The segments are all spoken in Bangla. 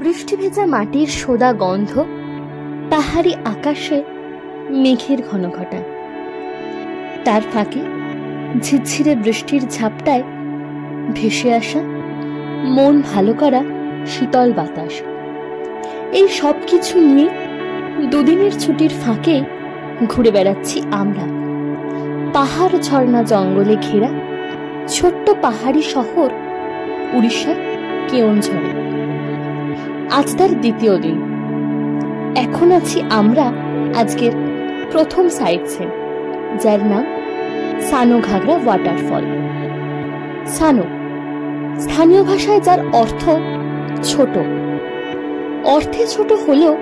বৃষ্টি ভেজা মাটির সোদা গন্ধ, পাহাড়ি আকাশে মেঘের ঘনঘটা, তার ফাঁকে ঝিরঝিরে বৃষ্টির ঝাপটায় ভেসে আসা মন ভালো করা শীতল বাতাস। এই সব কিছু নিয়ে দুদিনের ছুটির ফাঁকে ঘুরে বেড়াচ্ছি আমরা পাহাড় ঝর্ণা জঙ্গলে ঘেরা ছোট্ট পাহাড়ি শহর উড়িষ্যার কেওনঝড়ে। আজ তার দ্বিতীয় দিন। এখন আছি আমরা আজকের প্রথম সাইট সিন, যার নাম সানো ঘাগরা ওয়াটারফল। সানো স্থানীয় ভাষায় যার অর্থ ছোট। অর্থে ছোট হলেও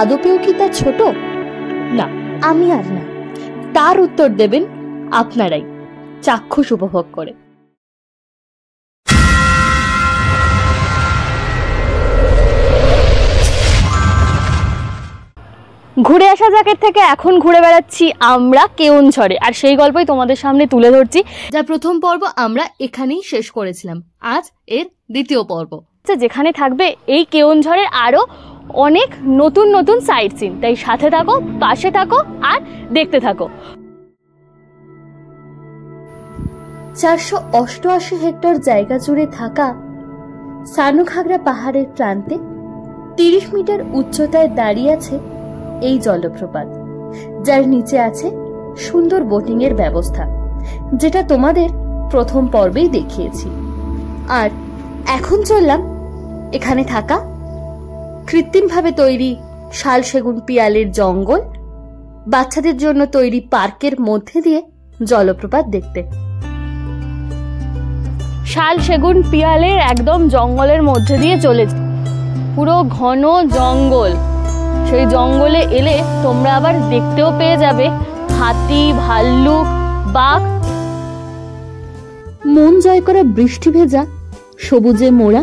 আদপেও কি তা ছোট? না, আমি আর না, তার উত্তর দেবেন আপনারাই চাক্ষুষ উপভোগ করে। ঘুরে আসা জায়গার থেকে এখন ঘুরে বেড়াচ্ছি আমরা কেওনঝড়ে, আর সেই গল্পই তোমাদের সামনে তুলে ধরছি। যা প্রথম পর্ব আমরা এখানেই শেষ করেছিলাম, আজ এর দ্বিতীয় পর্ব, যেখানে থাকবে এই কেওনঝড়ের আরো অনেক নতুন নতুন সাইট সিন। তাই সাথে থাকো, পাশে থাকো আর দেখতে থাকো। 488 হেক্টর জায়গা জুড়ে থাকা সানো ঘাগরা পাহাড়ের প্রান্তে 30 মিটার উচ্চতায় দাঁড়িয়ে আছে এই জলপ্রপাত, যার নিচে আছে সুন্দর বোটিং এর ব্যবস্থা, যেটা তোমাদের প্রথম পর্বেই দেখিয়েছি। আর এখন চললাম এখানে থাকা কৃত্রিমভাবে তৈরি শাল সেগুন পিয়ালের জঙ্গল, বাচ্চাদের জন্য তৈরি পার্কের মধ্যে দিয়ে জলপ্রপাত দেখতে। শাল সেগুন পিয়ালের একদম জঙ্গলের মধ্যে দিয়ে চলেছে, পুরো ঘন জঙ্গল। সেই জঙ্গলে এলে তোমরা আবার দেখতেও পেয়ে যাবে হাতি, ভাল্লুক, বাঘ। মন জয় করা বৃষ্টি ভেজা সবুজে মোড়া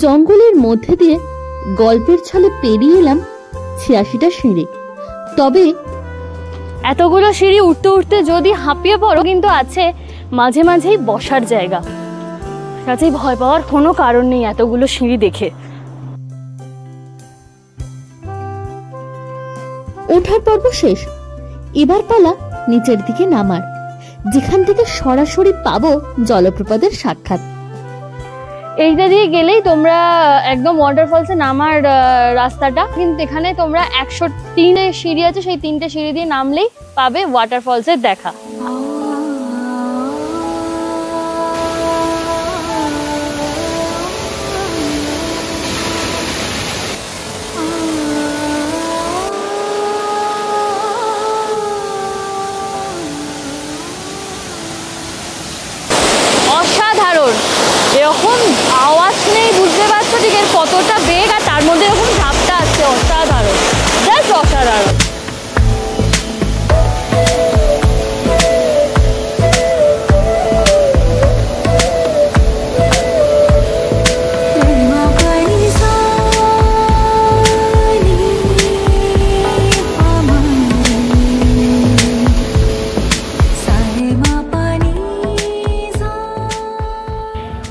জঙ্গলের মধ্যে দিয়ে গল্পের ছলে পেরিয়ে এলাম 86টা সিঁড়ি। তবে এতগুলো সিঁড়ি উঠতে উঠতে যদি হাঁপিয়ে পড়ো, কিন্তু আছে মাঝে মাঝেই বসার জায়গা, কাজেই ভয় পাওয়ার কোনো কারণ নেই এতগুলো সিঁড়ি দেখে। ওঠার পর্ব শেষ, এবার পালা নিচের দিকে নামার, যেখান থেকে সরাসরি পাবো জলপ্রপাতের সাক্ষাৎ। এইটা দিয়ে গেলেই তোমরা একদম ওয়াটারফলসে নামার রাস্তাটা, কিন্তু এখানে তোমরা 103 সিঁড়ি আছে, সেই 3টে সিঁড়ি দিয়ে নামলেই পাবে ওয়াটারফলসের দেখা। এরকম আওয়াজ নেই, বুঝতে পারছো ঠিক এর কতটা বেগ, আর তার মধ্যে এরকম ঝাপটা আছে, অসাধারণ, জাস্ট অসাধারণ।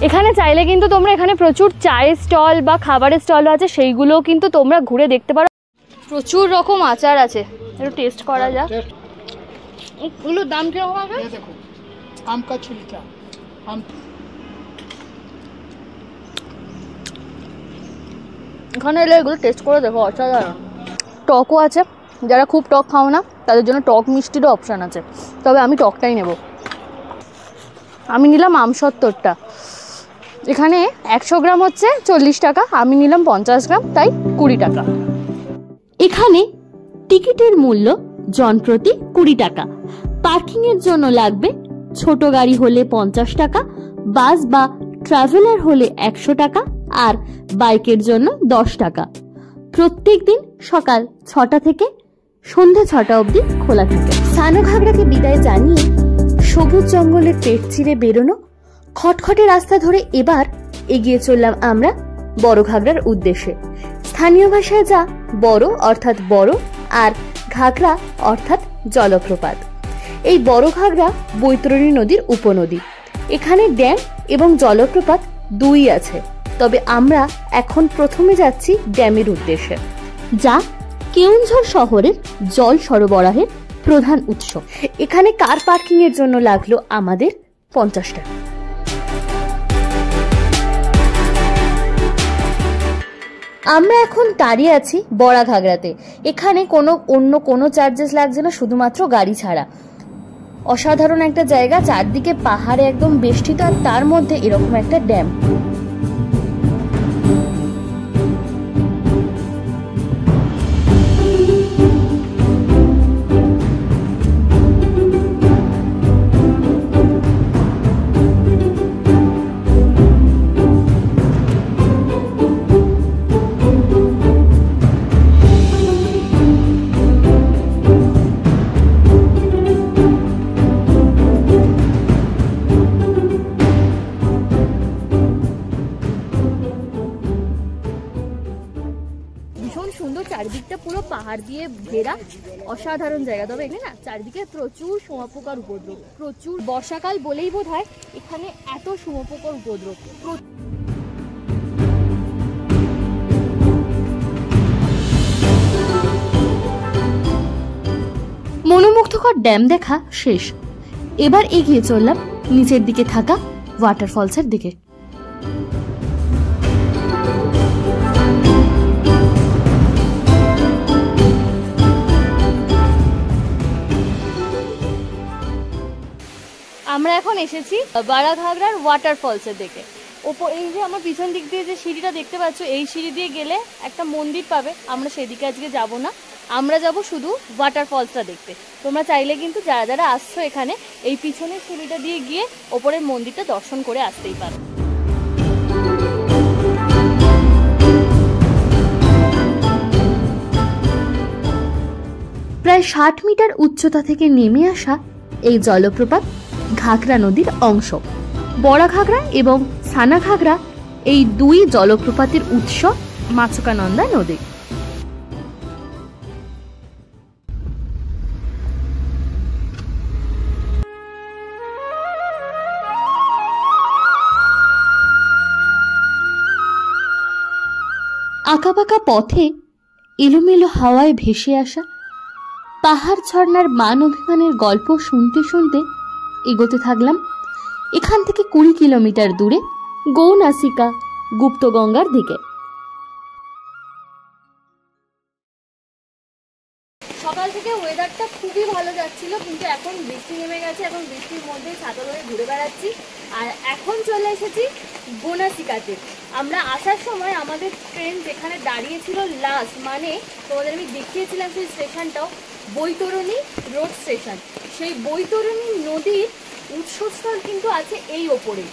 এখানে চাইলে কিন্তু তোমরা এখানে প্রচুর চায়ের স্টল বা খাবারের স্টল আছে, সেইগুলোও কিন্তু তোমরা ঘুরে দেখতে পারো। প্রচুর রকম আচার আছে, একটু টেস্ট করা যাক। এগুলোর দাম কিরকম হবে? দেখো, আম কা ছিলকা, এখানে এলে এগুলো টেস্ট করে দেখো, অসাধারণ। টকও আছে, যারা খুব টক খাও না তাদের জন্য টক মিষ্টিরও অপশান আছে, তবে আমি টকটাই নেব। আমি নিলাম আমসত্তরটা। এখানে 100 গ্রাম হচ্ছে 40 টাকা, আমি নিলাম 50 গ্রাম, তাই 20 টাকা। এখানে টিকিটের মূল্য জনপ্রতি 20 টাকা। পার্কিং এর জন্য লাগবে ছোট গাড়ি হলে 50 টাকা, বাস বা ট্রাভেলার হলে 100 টাকা, আর বাইকের জন্য 10 টাকা। প্রত্যেক দিন সকাল 6টা থেকে সন্ধ্যা 6টা অবধি খোলা থাকে। সানো ঘাগরাকে বিদায় জানিয়ে সবুজ জঙ্গলের পেট চিরে বেরোনো খটখটে রাস্তা ধরে এবার এগিয়ে চললাম আমরা বড় ঘাগরার উদ্দেশ্যে। স্থানীয় ভাষায় যা বড় অর্থাৎ বড়, আর ঘাগরা অর্থাৎ জলপ্রপাত। এই বড় ঘাগরা বৈতরণী নদীর উপনদী। এখানে ড্যাম এবং জলপ্রপাত দুই আছে। তবে আমরা এখন প্রথমে যাচ্ছি ড্যামের উদ্দেশ্যে, যা কেওনঝড় শহরের জল সরবরাহের প্রধান উৎস। এখানে কার পার্কিং এর জন্য লাগলো আমাদের 50 টাকা। আমরা এখন দাঁড়িয়ে আছি বড়াঘাগড়াতে। এখানে অন্য কোনো চার্জেস লাগছে না, শুধুমাত্র গাড়ি ছাড়া। অসাধারণ একটা জায়গা, চারদিকে পাহাড়ে একদম বেষ্টিত, আর তার মধ্যে এরকম একটা ড্যাম। চারিদিকটা পুরো পাহাড় দিয়ে ঘেরা, অসাধারণ জায়গা। তবে এখানে না চারিদিকে প্রচুর শুঁয়োপোকার উপদ্রব, প্রচুর। বর্ষাকাল বলেই বোধ হয় এখানে এত শুঁয়োপোকার উপদ্রব। মনোমুগ্ধকর ড্যাম দেখা শেষ। এবার এগিয়ে চললাম নিচের দিকে থাকা ওয়াটারফলসের দিকে। আমরা এখন এসেছি বড়াঘাগড়ার ওয়াটারফলসের দিকে। এই যে আমার পিছন দিক দিয়ে যে সিঁড়িটা দেখতে পাচ্ছ, এই সিঁড়ি দিয়ে গেলে একটা মন্দির পাবে। আমরা সেদিকে আজকে যাব না, আমরা যাব শুধু ওয়াটারফলসটা দেখতে। তোমরা চাইলে কিন্তু যারা যারা আসছো এখানে, এই পিছনের সিঁড়িটা দিয়ে গিয়ে ওপরের মন্দিরটা দর্শন করে আসতেই পারো। প্রায় 60 মিটার উচ্চতা থেকে নেমে আসা এই জলপ্রপাত ঘাগড়া নদীর অংশ। বড়াঘাগড়া এবং সানাঘাগড়া এই দুই জলপ্রপাতের উৎস মাছকানন্দা নদী। আঁকাবাঁকা পথে এলোমেলো হাওয়ায় ভেসে আসা পাহাড় ঝর্ণার মান অভিমানের গল্প শুনতে শুনতে এগোতে থাকলাম এখান থেকে 20 কিলোমিটার দূরে গৌনাসিকা গুপ্তগঙ্গার দিকে। সকাল থেকে ওয়েদারটা খুবই ভালো যাচ্ছিল, কিন্তু এখন বৃষ্টি নেমে গেছে। এখন বৃষ্টির মধ্যে ছাতা ধরে ঘুরে বেড়াচ্ছি। আর এখন চলে এসেছি গৌনাসিকাতে। আমরা আসার সময় আমাদের ট্রেন যেখানে দাঁড়িয়েছিল লাস্ট, মানে তোমাদের আমি দেখিয়েছিলাম সেই স্টেশনটাও, বৈতরণী রোড স্টেশন। সেই বৈতরণী নদীর উৎসস্থল কিন্তু আছে এই ওপরে।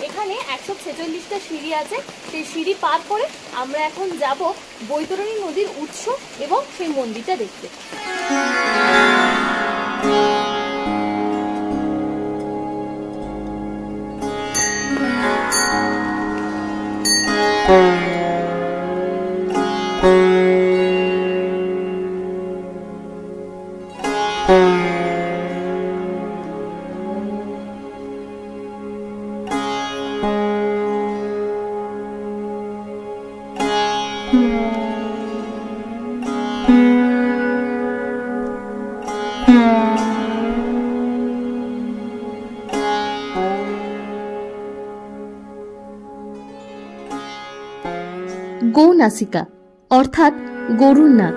এখানে 146টা সিঁড়ি আছে। সেই সিঁড়ি পার করে আমরা এখন যাব বৈতরণী নদীর উৎস এবং সেই মন্দিরটা দেখতে। গৌনাসিকা অর্থাৎ গরুর নাক।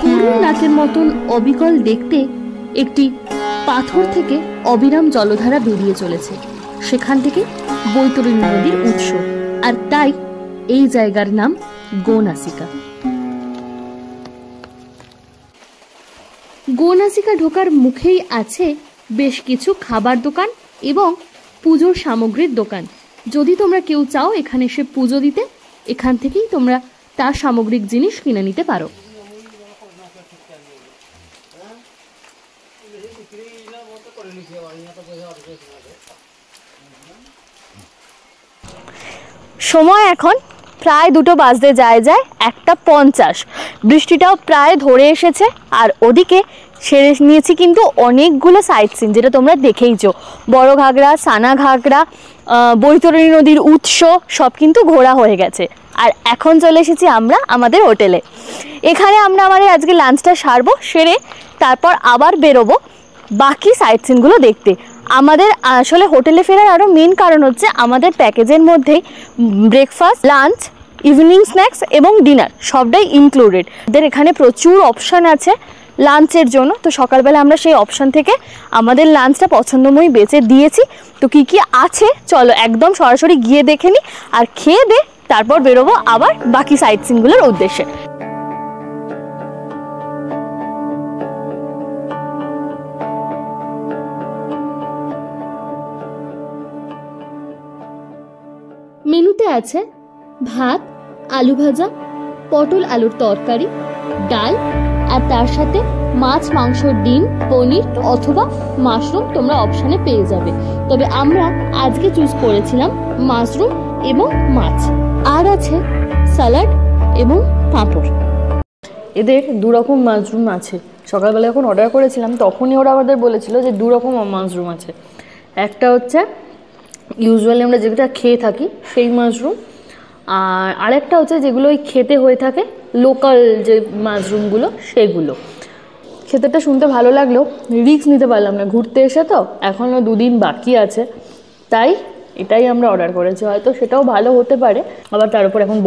গরুর নাকের মতন অবিকল দেখতে একটি পাথর থেকে অবিরাম জলধারা বেরিয়ে চলেছে। সেখান থেকে বৈতরণী নদীর উৎস, আর তাই এই জায়গার নাম গৌনাসিকা। গৌনাসিকা ঢোকার মুখেই আছে বেশ কিছু খাবার দোকান এবং পুজোর সামগ্রীর দোকান। যদি তোমরা কেউ চাও এখানে এসে পুজো দিতে, এখান থেকেই তোমরা তার সামগ্রিক জিনিস কিনে নিতে পারো। সময় এখন প্রায় 2টো বাজতে যায় 1টা 50। বৃষ্টিটাও প্রায় ধরে এসেছে, আর ওদিকে সেরে নিয়েছি কিন্তু অনেকগুলো সাইট সিন, যেটা তোমরা দেখেইছো। বড় ঘাগরা, সানা ঘাগরা, বৈতরণী নদীর উৎস সব কিন্তু ঘোরা হয়ে গেছে। আর এখন চলে এসেছি আমরা আমাদের হোটেলে। এখানে আমরা আমাদের আজকে লাঞ্চটা সারবো, সেরে তারপর আবার বেরোবো বাকি সাইট সিনগুলো দেখতে। আমাদের আসলে হোটেলে ফেরার আরও মেন কারণ হচ্ছে আমাদের প্যাকেজের মধ্যেই ব্রেকফাস্ট, লাঞ্চ, ইভিনিং স্ন্যাক্স এবং ডিনার সবটাই ইনক্লুডেড। আমাদের এখানে প্রচুর অপশান আছে লাঞ্চের জন্য, তো সকালবেলা আমরা সেই অপশান থেকে আমাদের লাঞ্চটা পছন্দময় বেছে দিয়েছি। তো কি কি আছে চলো একদম সরাসরি গিয়ে দেখে নিই, আর খেয়ে দে তারপর বেরোবো আবার বাকি সাইট সিনগুলোর উদ্দেশ্যে। মেনুতে আছে ভাত, আলু ভাজা, পটল আলুর তরকারি, ডাল, আর তার সাথে মাছ, মাংস, ডিম, পনির অথবা মাশরুম তোমরা অপশানে পেয়ে যাবে। তবে আমরা আজকে চুজ করেছিলাম মাশরুম এবং মাছ। আর আছে স্যালাড এবং পাঁপড়। এদের দুরকম মাশরুম আছে। সকালবেলা যখন অর্ডার করেছিলাম তখনই ওরা আমাদের বলেছিল যে দুরকম মাশরুম আছে। একটা হচ্ছে ইউজুয়ালি আমরা যেটা খেয়ে থাকি সেই মাশরুম, আর আরেকটা হচ্ছে যেগুলো ওই খেতে হয়ে থাকে লোকাল যে মাশরুমগুলো সেগুলো। খেতেটা শুনতে ভালো লাগলেও রিস্ক নিতে পারলাম না, ঘুরতে এসে তো এখনও 2 দিন বাকি আছে, তাই এটাই আমরা অর্ডার করেছি। হয়তো সেটাও ভালো হতে পারে। আবার তার উপর এখন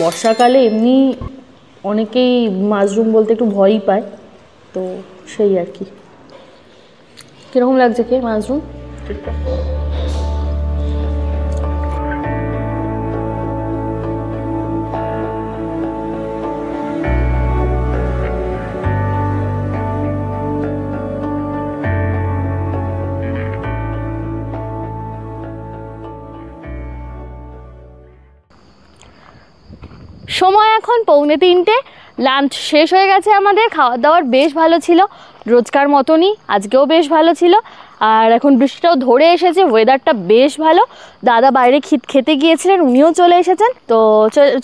বর্ষাকালে এমনি অনেকেই মাশরুম বলতে একটু ভয়ই পায়, তো সেই আর কি। কীরকম লাগছে কে মাশরুম? সময় এখন 2:45। লাঞ্চ শেষ হয়ে গেছে আমাদের। খাওয়া দাওয়ার বেশ ভালো ছিল, রোজকার মতনই আজকেও বেশ ভালো ছিল। আর এখন বৃষ্টিটাও ধরে এসেছে, ওয়েদারটা বেশ ভালো। দাদা বাইরে খেতে গিয়েছিলেন, উনিও চলে এসেছেন। তো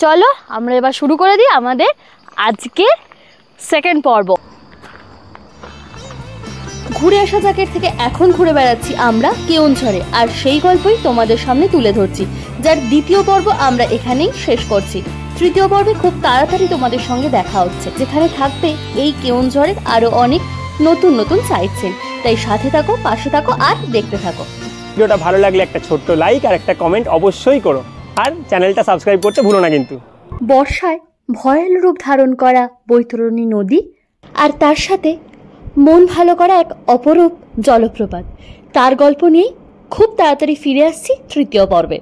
চলো আমরা এবার শুরু করে দিই আমাদের আজকে সেকেন্ড পর্ব। ঘুরে আসা জায়গার থেকে এখন ঘুরে বেড়াচ্ছি আমরা কেওনঝড়ে, আর সেই গল্পই তোমাদের সামনে তুলে ধরছি, যার দ্বিতীয় পর্ব আমরা এখানেই শেষ করছি। তৃতীয় পর্বে খুব তাড়াতাড়ি তোমাদের সঙ্গে দেখা হচ্ছে, যেখানে থাকবে এই কেওনঝড়ের আরো অনেক নতুন নতুন সাইট সিন। তাই সাথে থাকো, পাশে থাকো আর দেখতে থাকো। ভিডিওটা ভালো লাগলে একটা ছোট্ট লাইক আর একটা কমেন্ট অবশ্যই করো, আর চ্যানেলটা সাবস্ক্রাইব করতে ভুলো না কিন্তু। বর্ষায় ভয়াল রূপ ধারণ করা বৈতরণী নদী, আর তার সাথে মন ভালো করা এক অপরূপ জলপ্রপাত, তার গল্প নিয়েই খুব তাড়াতাড়ি ফিরে আসছি তৃতীয় পর্বে।